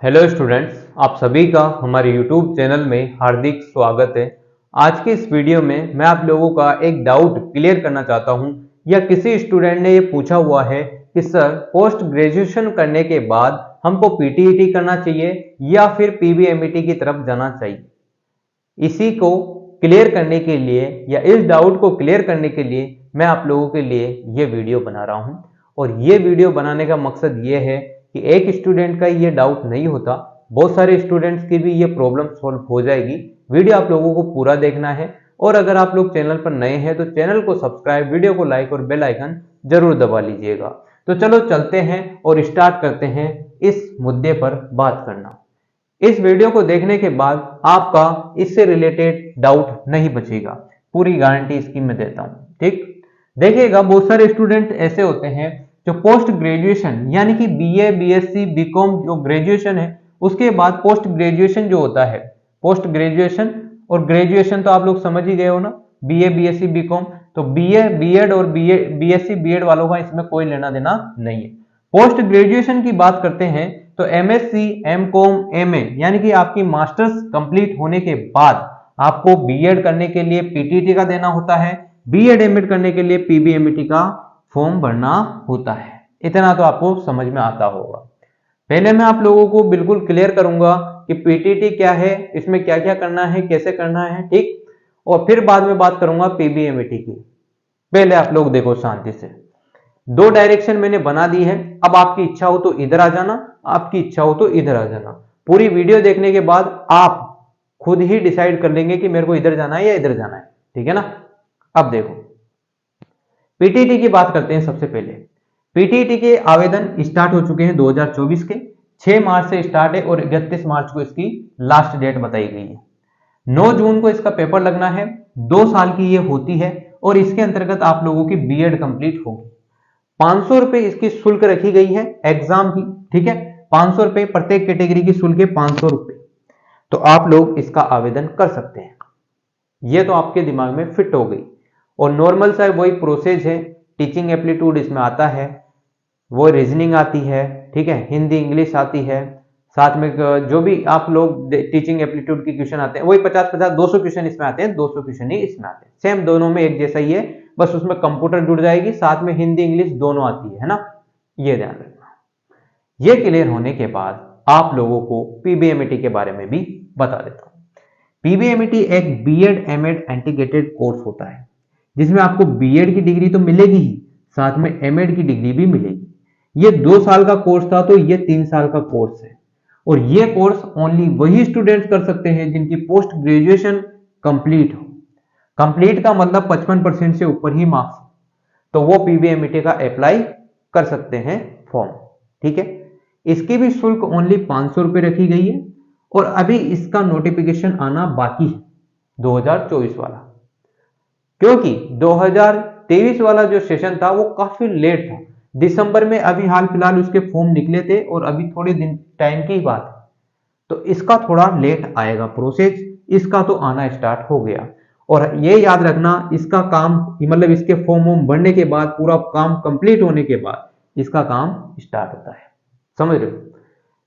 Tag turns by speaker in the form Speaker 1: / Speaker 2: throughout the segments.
Speaker 1: Hello students, आप सभी का हमारे यूट्यूब चैनल में हार्दिक स्वागत है। आज के इस वीडियो में मैं आप लोगों का एक डाउट क्लियर करना चाहता हूं, या किसी स्टूडेंट ने ये पूछा हुआ है कि सर पोस्ट ग्रेजुएशन करने के बाद हमको पीटीईटी करना चाहिए या फिर पीबीएमईटी की तरफ जाना चाहिए। इसी को क्लियर करने के लिए या इस डाउट को क्लियर करने के लिए मैं आप लोगों के लिए ये वीडियो बना रहा हूं। और ये वीडियो बनाने का मकसद ये है कि एक स्टूडेंट का ये डाउट नहीं होता, बहुत सारे स्टूडेंट्स की भी ये प्रॉब्लम सॉल्व हो जाएगी। वीडियो आप लोगों को पूरा देखना है, और अगर आप लोग चैनल पर नए हैं तो चैनल को सब्सक्राइब, वीडियो को लाइक और बेल आइकन जरूर दबा लीजिएगा। तो चलो चलते हैं और स्टार्ट करते हैं इस मुद्दे पर बात करना। इस वीडियो को देखने के बाद आपका इससे रिलेटेड डाउट नहीं बचेगा, पूरी गारंटी इसकी मैं देता हूं। ठीक, देखिएगा, बहुत सारे स्टूडेंट ऐसे होते हैं जो पोस्ट ग्रेजुएशन यानी कि बीए, बीएससी, बीकॉम जो ग्रेजुएशन है उसके बाद पोस्ट ग्रेजुएशन जो होता है, पोस्ट ग्रेजुएशन और ग्रेजुएशन तो आप लोग समझ ही गए हो ना, बीए, बीएससी, बीकॉम। तो बीए, बीएड और बीएससी, बीएड वालों का इसमें कोई लेना देना नहीं है। पोस्ट ग्रेजुएशन की बात करते हैं तो एमएससी, एमकॉम, एमए यानी कि आपकी मास्टर्स कंप्लीट होने के बाद आपको बीएड करने के लिए पीटीटी का देना होता है, बीएड एमएड करने के लिए पीबीएमईटी का फॉर्म भरना होता है। इतना तो आपको समझ में आता होगा। पहले मैं आप लोगों को बिल्कुल क्लियर करूंगा कि पीटीटी क्या है, इसमें क्या क्या करना है, कैसे करना है, ठीक। और फिर बाद में बात करूंगा पीबीएमईटी की। पहले आप लोग देखो शांति से, दो डायरेक्शन मैंने बना दी है। अब आपकी इच्छा हो तो इधर आ जाना, आपकी इच्छा हो तो इधर आ जाना। पूरी वीडियो देखने के बाद आप खुद ही डिसाइड कर लेंगे कि मेरे को इधर जाना है या इधर जाना है, ठीक है ना। अब देखो, पीटीटी की बात करते हैं। सबसे पहले पीटीटी के आवेदन स्टार्ट हो चुके हैं 2024 के 6 मार्च से स्टार्ट है और 31 मार्च को इसकी लास्ट डेट बताई गई है। 9 जून को इसका पेपर लगना है। 2 साल की ये होती है और इसके अंतर्गत आप लोगों की बीएड कंप्लीट होगी। 500 रुपए इसकी शुल्क रखी गई है एग्जाम की, ठीक है। 500 रुपए प्रत्येक कैटेगरी की शुल्क है, 500 रुपए। तो आप लोग इसका आवेदन कर सकते हैं। ये तो आपके दिमाग में फिट हो गई। और नॉर्मल सा वही प्रोसेस है। टीचिंग एप्टीट्यूड इसमें आता है, वो रीजनिंग आती है, ठीक है, हिंदी इंग्लिश आती है, साथ में जो भी आप लोग टीचिंग एप्टीट्यूड की क्वेश्चन आते हैं वही 50-50 200 क्वेश्चन इसमें आते हैं, 200 क्वेश्चन ही इसमें आते हैं। सेम दोनों में एक जैसा ही है, बस उसमें कंप्यूटर जुड़ जाएगी, साथ में हिंदी इंग्लिश दोनों आती है ना, ये ध्यान रखना। ये क्लियर होने के बाद आप लोगों को पीबीएमईटी के बारे में भी बता देता हूं। पीबीएमईटी एक बीएड एमएड इंटीग्रेटेड कोर्स होता है, जिसमें आपको बीएड की डिग्री तो मिलेगी ही, साथ में एमएड की डिग्री भी मिलेगी। ये 2 साल का कोर्स था, तो ये 3 साल का कोर्स है। और ये कोर्स ओनली वही स्टूडेंट्स कर सकते हैं जिनकी पोस्ट ग्रेजुएशन कंप्लीट हो। कंप्लीट का मतलब 55% से ऊपर ही मार्क्स, तो वो पीबीएमईटी का अप्लाई कर सकते हैं फॉर्म, ठीक है। इसकी भी शुल्क ओनली 500 रुपए रखी गई है और अभी इसका नोटिफिकेशन आना बाकी है 2024 वाला, क्योंकि 2023 वाला जो सेशन था वो काफी लेट था। दिसंबर में अभी हाल फिलहाल उसके फॉर्म निकले थे और अभी थोड़े दिन टाइम की बात है, तो इसका थोड़ा लेट आएगा प्रोसेस। इसका तो आना स्टार्ट हो गया। और ये याद रखना, इसका काम मतलब इसके फॉर्म भरने के बाद, पूरा काम कंप्लीट होने के बाद इसका काम स्टार्ट होता है, समझ रहे हो।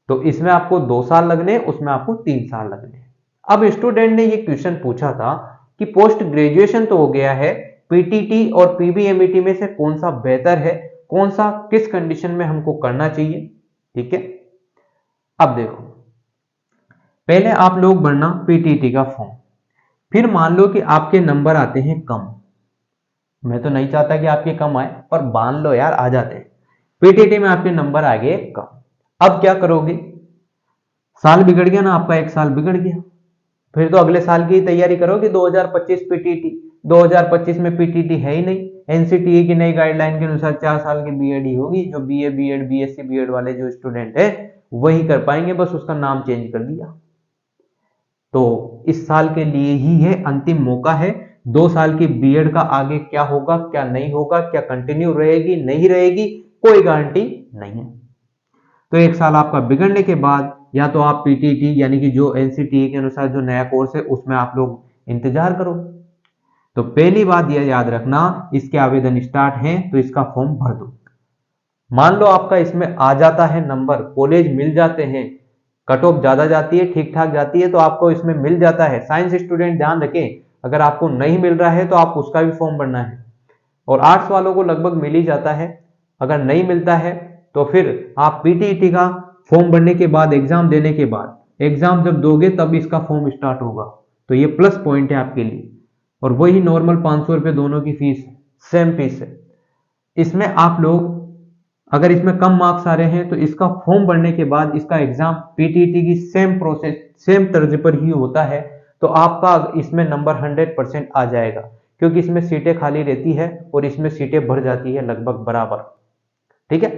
Speaker 1: तो इसमें आपको 2 साल लगने, उसमें आपको 3 साल लगने। अब स्टूडेंट ने ये क्वेश्चन पूछा था कि पोस्ट ग्रेजुएशन तो हो गया है, पीटीटी और पीबीएमईटी में से कौन सा बेहतर है, कौन सा किस कंडीशन में हमको करना चाहिए, ठीक है। अब देखो, पहले आप लोग भरना पीटीटी का फॉर्म। फिर मान लो कि आपके नंबर आते हैं कम, मैं तो नहीं चाहता कि आपके कम आए, पर मान लो यार आ जाते हैं। पीटीटी में आपके नंबर आ गए कम। अब क्या करोगे, साल बिगड़ गया ना आपका, 1 साल बिगड़ गया। फिर तो अगले साल की तैयारी करोगे, 2025 पीटीटी। 2025 में पीटीटी है ही नहीं। एनसीटीई की नई गाइडलाइन के अनुसार 4 साल की बीएड ही होगी। जो बीए, बीएड, बीएससी, बीएड वाले जो स्टूडेंट है वही कर पाएंगे, बस उसका नाम चेंज कर दिया। तो इस साल के लिए ही है, अंतिम मौका है। 2 साल की बीएड का आगे क्या होगा, क्या नहीं होगा, क्या कंटिन्यू रहेगी, नहीं रहेगी, कोई गारंटी नहीं है। तो 1 साल आपका बिगड़ने के बाद या तो आप पीटीटी यानी कि जो एनसीटीई के अनुसार जो नया कोर्स है उसमें आप लोग इंतजार करो। तो पहली बात यह याद रखना, इसके आवेदन स्टार्ट हैं तो इसका फॉर्म भर दो। मान लो आपका इसमें आ जाता है नंबर, कॉलेज मिल जाते हैं, कट ऑफ ज्यादा जाती है, ठीक ठाक जाती है, तो आपको इसमें मिल जाता है। साइंस स्टूडेंट ध्यान रखें, अगर आपको नहीं मिल रहा है तो आप उसका भी फॉर्म भरना है। और आर्ट्स वालों को लगभग मिल ही जाता है। अगर नहीं मिलता है तो फिर आप पीटीईटी का फॉर्म भरने के बाद, एग्जाम देने के बाद, एग्जाम जब दोगे तब इसका फॉर्म स्टार्ट होगा। तो ये प्लस पॉइंट है आपके लिए। और वही नॉर्मल 500 रुपये दोनों की फीस, सेम फीस है। इसमें आप लोग अगर इसमें कम मार्क्स आ रहे हैं तो इसका फॉर्म भरने के बाद इसका एग्जाम पीटीईटी की सेम प्रोसेस, सेम तर्ज पर ही होता है। तो आपका इसमें नंबर 100% आ जाएगा, क्योंकि इसमें सीटें खाली रहती है और इसमें सीटें भर जाती है लगभग बराबर। ठीक है,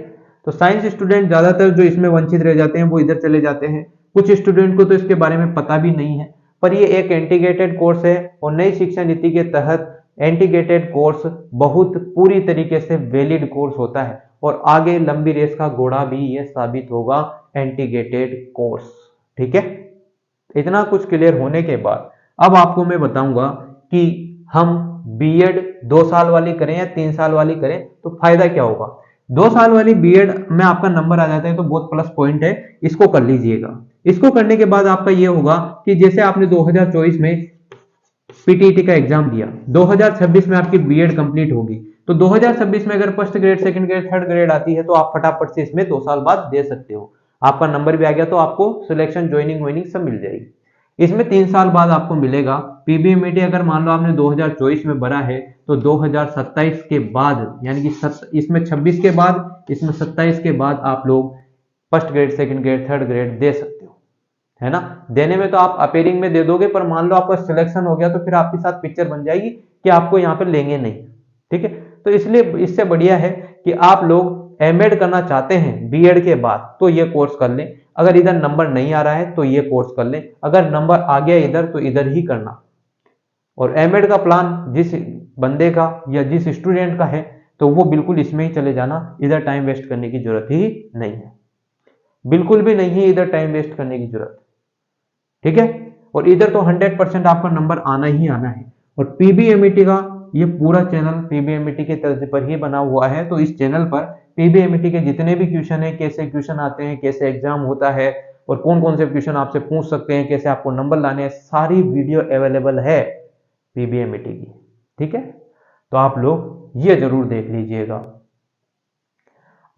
Speaker 1: तो साइंस स्टूडेंट ज्यादातर जो इसमें वंचित रह जाते हैं वो इधर चले जाते हैं। कुछ स्टूडेंट को तो इसके बारे में पता भी नहीं है, पर ये एक इंटीग्रेटेड कोर्स है और नई शिक्षा नीति के तहत इंटीग्रेटेड कोर्स बहुत पूरी तरीके से वैलिड कोर्स होता है और आगे लंबी रेस का घोड़ा भी ये साबित होगा, इंटीग्रेटेड कोर्स। ठीक है, इतना कुछ क्लियर होने के बाद अब आपको मैं बताऊंगा कि हम बीएड 2 साल वाली करें या 3 साल वाली करें तो फायदा क्या होगा। 2 साल वाली बीएड में आपका नंबर आ जाता है तो बहुत प्लस पॉइंट है, इसको कर लीजिएगा। इसको करने के बाद आपका ये होगा कि जैसे आपने 2024 में पीटीईटी का एग्जाम दिया, 2026 में आपकी बीएड कंप्लीट होगी, तो 2026 में अगर first grade, second grade, third grade आती है तो आप फटाफट से इसमें 2 साल बाद दे सकते हो। आपका नंबर भी आ गया तो आपको सिलेक्शन, ज्वाइनिंग वाइनिंग सब मिल जाएगी। इसमें 3 साल बाद आपको मिलेगा पीबीएमईटी। अगर मान लो आपने 2024 में भरा है तो 2027 के बाद, यानी कि इसमें 26 के बाद, इसमें 27 के बाद आप लोग first grade, second grade, third grade दे सकते हो, है ना। देने में तो आप अपेयरिंग में दे दोगे, पर मान लो आपका सिलेक्शन हो गया तो फिर आपके साथ पिक्चर बन जाएगी कि आपको यहाँ पे लेंगे नहीं। ठीक है, तो इसलिए इससे बढ़िया है कि आप लोग एमएड करना चाहते हैं बीएड के बाद तो ये कोर्स कर लें। अगर इधर नंबर नहीं आ रहा है तो ये कोर्स कर लें, अगर नंबर आ गया इधर तो इधर ही करना। और एमएड का प्लान जिस बंदे का या जिस स्टूडेंट का है तो वो बिल्कुल इसमें ही चले जाना, इधर टाइम वेस्ट करने की जरूरत ही नहीं है, बिल्कुल भी नहीं है इधर टाइम वेस्ट करने की जरूरत। ठीक है, और इधर तो 100% आपका नंबर आना ही आना है। और पीबीएमईटी का ये पूरा चैनल पीबीएमईटी के तर्ज पर ही बना हुआ है, तो इस चैनल पर पीबीएमईटी के जितने भी क्वेश्चन है, कैसे क्वेश्चन आते हैं, कैसे एग्जाम होता है और कौन कौन से क्वेश्चन आपसे पूछ सकते हैं, कैसे आपको नंबर लाने हैं, सारी वीडियो अवेलेबल है पीबीएमईटी की। ठीक है, तो आप लोग ये जरूर देख लीजिएगा।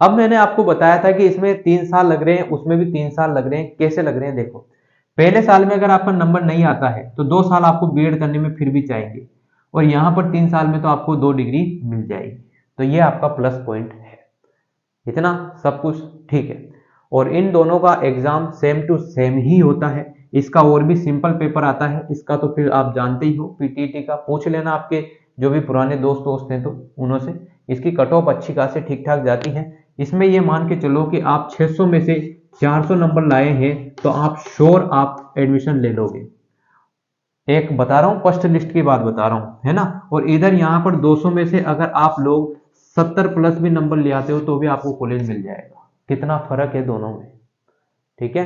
Speaker 1: अब मैंने आपको बताया था कि इसमें 3 साल लग रहे हैं, उसमें भी 3 साल लग रहे हैं। कैसे लग रहे हैं देखो, पहले साल में अगर आपका नंबर नहीं आता है तो 2 साल आपको बीएड करने में फिर भी चाहिए, और यहां पर 3 साल में तो आपको 2 डिग्री मिल जाएगी। तो ये आपका प्लस पॉइंट है। इतना सब कुछ ठीक है। और इन दोनों का एग्जाम सेम टू सेम ही होता है। इसका और भी सिंपल पेपर आता है, इसका तो फिर आप जानते ही हो। पीटीईटी का पूछ लेना आपके जो भी पुराने दोस्त हैं तो उन्हों से। इसकी कट ऑफ अच्छी खासी ठीक ठाक जाती है। इसमें ये मान के चलो कि आप 600 में से 400 नंबर लाए हैं तो आप श्योर आप एडमिशन ले लोगे। एक बता रहा हूं, फर्स्ट लिस्ट की बात बता रहा हूं, है ना। और इधर यहां पर 200 में से अगर आप लोग 70 प्लस भी नंबर ले आते हो तो भी आपको कॉलेज मिल जाएगा। कितना फर्क है दोनों में। ठीक है,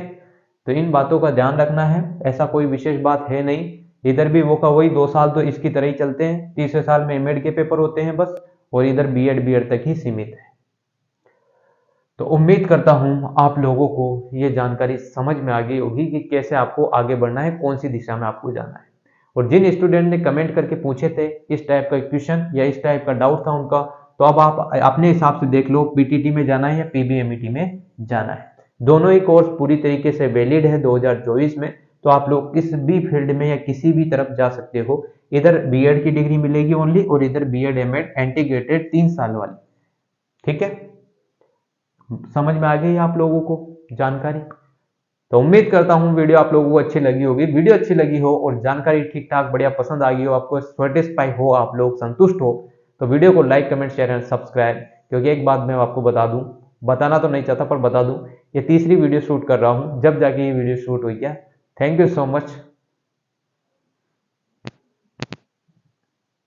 Speaker 1: तो इन बातों का ध्यान रखना है। ऐसा कोई विशेष बात है नहीं। इधर भी वो का वही 2 साल तो इसकी तरह ही चलते हैं। तीसरे साल में एमएड के पेपर होते हैं बस, और इधर बीएड तक ही सीमित है। तो उम्मीद करता हूं आप लोगों को ये जानकारी समझ में आ गई होगी कि कैसे आपको आगे बढ़ना है, कौन सी दिशा में आपको जाना है। और जिन स्टूडेंट ने कमेंट करके पूछे थे इस टाइप का क्वेश्चन या इस टाइप का डाउट था उनका, तो अब आप अपने हिसाब से देख लो पीटीटी में जाना है या पीबीएमईटी में जाना है। दोनों ही कोर्स पूरी तरीके से वैलिड है 2024 में। तो आप लोग किस भी फील्ड में या किसी भी तरफ जा सकते हो। इधर बीएड की डिग्री मिलेगी ओनली, और इधर बीएड एमएड इंटीग्रेटेड 3 साल वाली। ठीक है, समझ में आ गई आप लोगों को जानकारी। तो उम्मीद करता हूं वीडियो आप लोगों को अच्छी लगी होगी। वीडियो अच्छी लगी हो और जानकारी ठीक ठाक बढ़िया पसंद आ गई हो, आपको सेटिस्फाई हो, आप लोग संतुष्ट हो, तो वीडियो को like, comment, share and subscribe. क्योंकि एक बात मैं आपको बता दूं, बताना तो नहीं चाहता पर बता दूं, ये तीसरी वीडियो शूट कर रहा हूं, जब जाके ये वीडियो शूट हुई क्या। Thank you so much.